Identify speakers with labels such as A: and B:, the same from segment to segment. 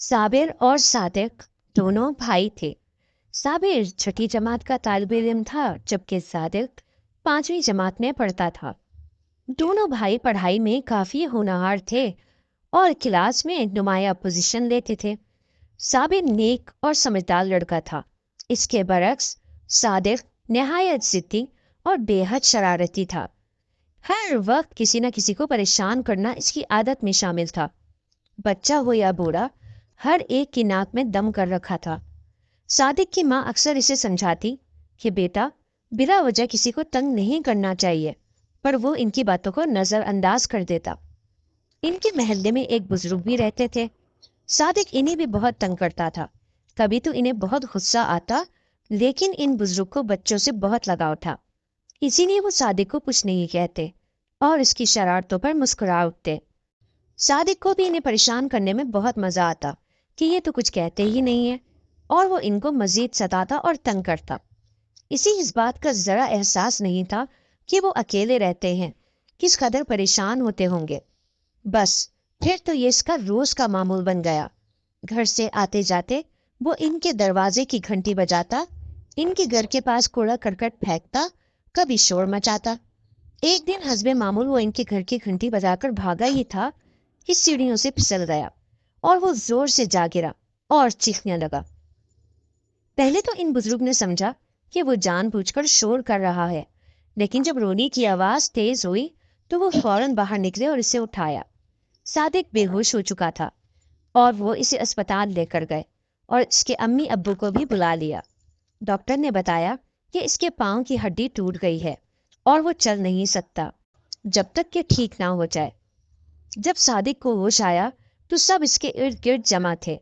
A: साबिर और सादिक दोनों भाई थे। साबिर छठी जमात का तालिब इल्म था, जबकि सादिक 5वीं जमात में पढ़ता था। दोनों भाई पढ़ाई में काफी होनहार थे और क्लास में नुमाया पोजीशन लेते थे। साबिर नेक और समझदार लड़का था। इसके बरक्स सादिक नहायत जिद्दी और बेहद शरारती था। हर वक्त किसी न किसी को परेशान करना इसकी आदत में शामिल था। बच्चा हो या बूढ़ा, हर एक की नाक में दम कर रखा था। सादिक की माँ अक्सर इसे समझाती कि बेटा, बिला वजह किसी को तंग नहीं करना चाहिए, पर वो इनकी बातों को नजरअंदाज कर देता। इनके मोहल्ले में एक बुजुर्ग भी रहते थे। सादिक इन्हें भी बहुत तंग करता था। कभी तो इन्हें बहुत गुस्सा आता, लेकिन इन बुजुर्ग को बच्चों से बहुत लगाव था, इसीलिए वो सादिक को कुछ नहीं कहते और इसकी शरारतों पर मुस्कुरा उठते। सादिक को भी इन्हें परेशान करने में बहुत मजा आता कि ये तो कुछ कहते ही नहीं है, और वो इनको मजीद सताता और तंग करता। इस बात का जरा एहसास नहीं था कि वो अकेले रहते हैं, किस कदर परेशान होते होंगे। बस फिर तो ये इसका रोज का मामूल बन गया। घर से आते जाते वो इनके दरवाजे की घंटी बजाता, इनके घर के पास कूड़ा करकट फेंकता, कभी शोर मचाता। एक दिन हस्बे मामूल वो इनके घर की घंटी बजाकर भागा ही था कि सीढ़ियों से फिसल गया और वो जोर से जा गिरा और चीखने लगा। पहले तो इन बुजुर्ग ने समझा कि वो जानबूझकर शोर कर रहा है, लेकिन जब रोने की आवाज तेज हुई तो वो फौरन बाहर निकले और इसे उठाया। सादिक बेहोश हो चुका था और वो इसे अस्पताल लेकर गए और इसके अम्मी अब्बू को भी बुला लिया। डॉक्टर ने बताया कि इसके पांव की हड्डी टूट गई है और वो चल नहीं सकता जब तक कि ठीक ना हो जाए। जब सादिक को होश आया तो सब इसके इर्द गिर्द जमा थे।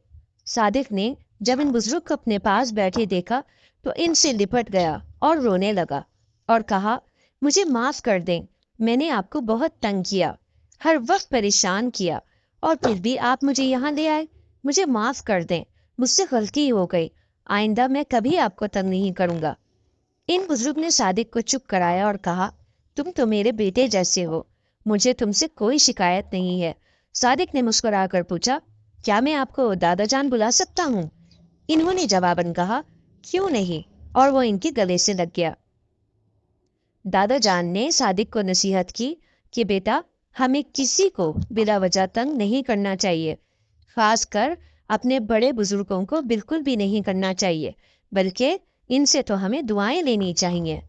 A: सादिक ने जब इन बुजुर्ग को अपने पास बैठे देखा तो इनसे लिपट गया और रोने लगा और कहा, मुझे माफ कर दें, मैंने आपको बहुत तंग किया, हर वक्त परेशान किया, और फिर भी आप मुझे यहाँ ले आए। मुझे माफ कर दें, मुझसे गलती हो गई, आइंदा मैं कभी आपको तंग नहीं करूंगा। इन बुजुर्ग ने सादिक को चुप कराया और कहा, तुम तो मेरे बेटे जैसे हो, मुझे तुमसे कोई शिकायत नहीं है। सादिक ने मुस्कुराकर पूछा, क्या मैं आपको दादा जान बुला सकता हूँ? इन्होंने जवाबन कहा, क्यों नहीं, और वो इनके गले से लग गया। दादा जान ने सादिक को नसीहत की कि बेटा, हमें किसी को बिला वजह तंग नहीं करना चाहिए, खासकर अपने बड़े बुजुर्गों को बिल्कुल भी नहीं करना चाहिए, बल्कि इनसे तो हमें दुआएं लेनी चाहिए।